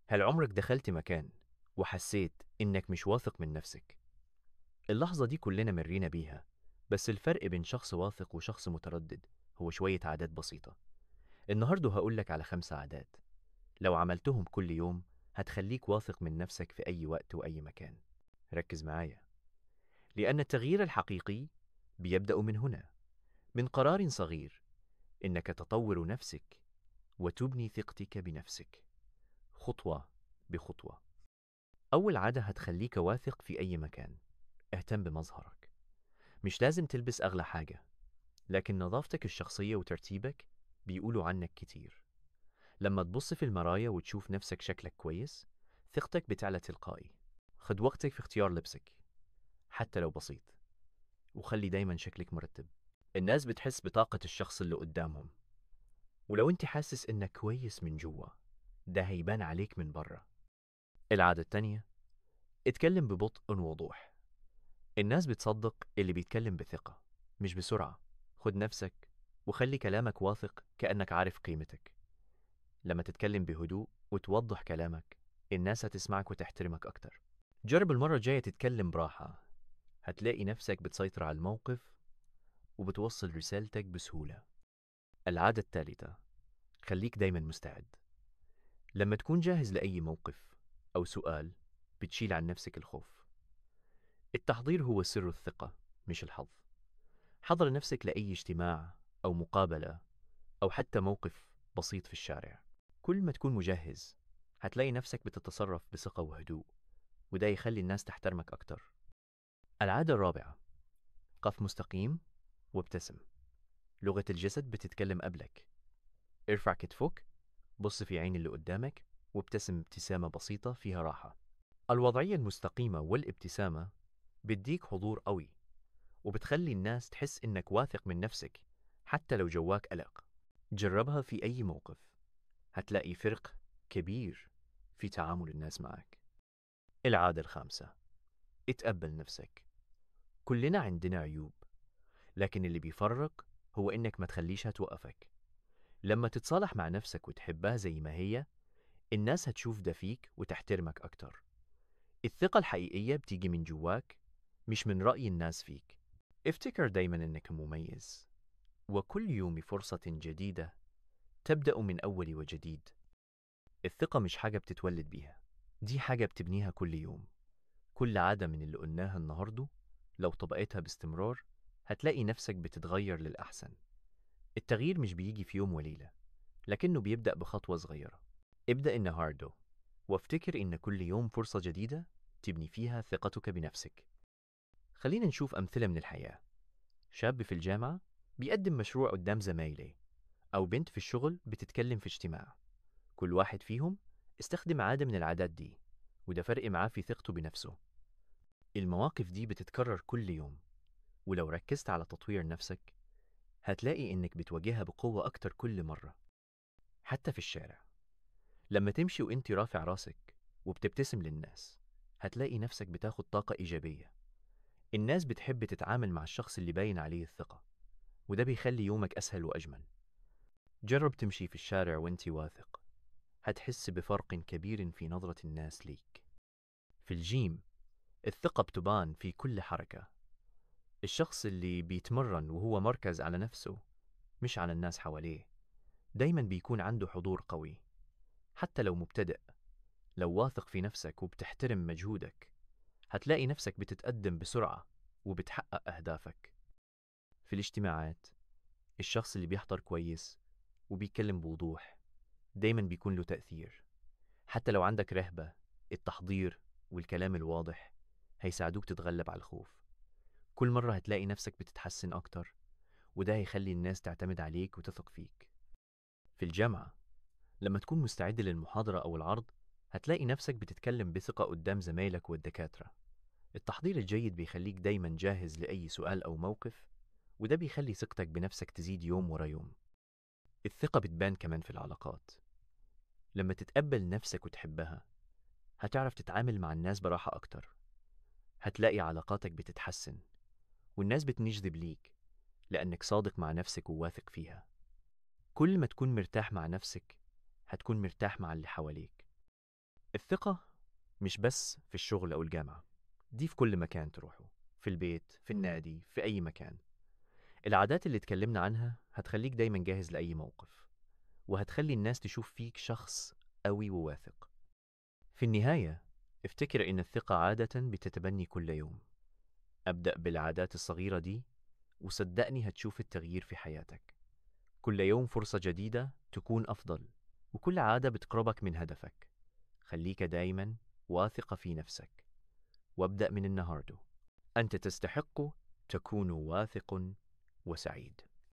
هل عمرك دخلت مكان وحسيت إنك مش واثق من نفسك؟ اللحظة دي كلنا مرينا بيها، بس الفرق بين شخص واثق وشخص متردد هو شوية عادات بسيطة. النهاردة هقولك على 5 عادات لو عملتهم كل يوم هتخليك واثق من نفسك في أي وقت وأي مكان. ركز معايا، لأن التغيير الحقيقي بيبدأ من هنا، من قرار صغير إنك تطور نفسك وتبني ثقتك بنفسك خطوة بخطوة. أول عادة هتخليك واثق في أي مكان: اهتم بمظهرك. مش لازم تلبس أغلى حاجة، لكن نظافتك الشخصية وترتيبك بيقولوا عنك كتير. لما تبص في المراية وتشوف نفسك شكلك كويس، ثقتك بتعلى تلقائي. خد وقتك في اختيار لبسك حتى لو بسيط، وخلي دايما شكلك مرتب. الناس بتحس بطاقة الشخص اللي قدامهم، ولو انت حاسس انك كويس من جوا ده هيبان عليك من برا. العادة التانية: اتكلم ببطء ووضوح. الناس بتصدق اللي بيتكلم بثقة مش بسرعة. خد نفسك وخلي كلامك واثق كأنك عارف قيمتك. لما تتكلم بهدوء وتوضح كلامك، الناس هتسمعك وتحترمك أكتر. جرب المرة الجاية تتكلم براحة، هتلاقي نفسك بتسيطر على الموقف وبتوصل رسالتك بسهولة. العادة الثالثة: خليك دايما مستعد. لما تكون جاهز لأي موقف أو سؤال بتشيل عن نفسك الخوف. التحضير هو سر الثقة مش الحظ. حضر نفسك لأي اجتماع أو مقابلة أو حتى موقف بسيط في الشارع. كل ما تكون مجهز هتلاقي نفسك بتتصرف بثقة وهدوء، وده يخلي الناس تحترمك أكتر. العادة الرابعة: قف مستقيم وابتسم. لغة الجسد بتتكلم قبلك. ارفع كتفك، بص في عين اللي قدامك، وابتسم ابتسامة بسيطة فيها راحة. الوضعية المستقيمة والابتسامة بتديك حضور قوي، وبتخلي الناس تحس إنك واثق من نفسك حتى لو جواك قلق. جربها في أي موقف، هتلاقي فرق كبير في تعامل الناس معك. العادة الخامسة: اتقبل نفسك. كلنا عندنا عيوب، لكن اللي بيفرق هو إنك ما تخليشها توقفك. لما تتصالح مع نفسك وتحبها زي ما هي، الناس هتشوف ده فيك وتحترمك أكتر. الثقة الحقيقية بتيجي من جواك مش من رأي الناس فيك. افتكر دايما إنك مميز، وكل يوم فرصة جديدة تبدأ من أول وجديد. الثقة مش حاجة بتتولد بيها، دي حاجة بتبنيها كل يوم. كل عادة من اللي قلناها النهاردة لو طبقتها باستمرار هتلاقي نفسك بتتغير للأحسن. التغيير مش بيجي في يوم وليلة، لكنه بيبدأ بخطوة صغيرة. ابدأ النهاردة، وافتكر إن كل يوم فرصة جديدة تبني فيها ثقتك بنفسك. خلينا نشوف أمثلة من الحياة. شاب في الجامعة بيقدم مشروع قدام زمايله، أو بنت في الشغل بتتكلم في اجتماع. كل واحد فيهم استخدم عادة من العادات دي، وده فرق معاه في ثقته بنفسه. المواقف دي بتتكرر كل يوم، ولو ركزت على تطوير نفسك هتلاقي إنك بتواجهها بقوة أكتر كل مرة. حتى في الشارع لما تمشي وإنت رافع راسك وبتبتسم للناس، هتلاقي نفسك بتاخد طاقة إيجابية. الناس بتحب تتعامل مع الشخص اللي باين عليه الثقة، وده بيخلي يومك أسهل وأجمل. جرب تمشي في الشارع وإنت واثق، هتحس بفرق كبير في نظرة الناس ليك. في الجيم الثقة بتبان في كل حركة. الشخص اللي بيتمرن وهو مركز على نفسه مش على الناس حواليه دايما بيكون عنده حضور قوي. حتى لو مبتدئ، لو واثق في نفسك وبتحترم مجهودك هتلاقي نفسك بتتقدم بسرعة وبتحقق أهدافك. في الاجتماعات الشخص اللي بيحضر كويس وبيتكلم بوضوح دايما بيكون له تأثير. حتى لو عندك رهبة، التحضير والكلام الواضح هيساعدوك تتغلب على الخوف. كل مرة هتلاقي نفسك بتتحسن أكتر، وده هيخلي الناس تعتمد عليك وتثق فيك. في الجامعة لما تكون مستعد للمحاضرة أو العرض هتلاقي نفسك بتتكلم بثقة قدام زمايلك والدكاترة. التحضير الجيد بيخليك دايما جاهز لأي سؤال أو موقف، وده بيخلي ثقتك بنفسك تزيد يوم ورا يوم. الثقة بتبان كمان في العلاقات. لما تتقبل نفسك وتحبها هتعرف تتعامل مع الناس براحة أكتر. هتلاقي علاقاتك بتتحسن، والناس بتنجذب ليك لأنك صادق مع نفسك وواثق فيها. كل ما تكون مرتاح مع نفسك هتكون مرتاح مع اللي حواليك. الثقة مش بس في الشغل أو الجامعة، دي في كل مكان تروحه، في البيت، في النادي، في أي مكان. العادات اللي اتكلمنا عنها هتخليك دايما جاهز لأي موقف، وهتخلي الناس تشوف فيك شخص قوي وواثق. في النهاية، افتكر إن الثقة عادة بتتبني كل يوم. أبدأ بالعادات الصغيرة دي، وصدقني هتشوف التغيير في حياتك. كل يوم فرصة جديدة تكون أفضل، وكل عادة بتقربك من هدفك. خليك دايما واثقة في نفسك، وابدأ من النهاردة. أنت تستحق تكون واثق وسعيد.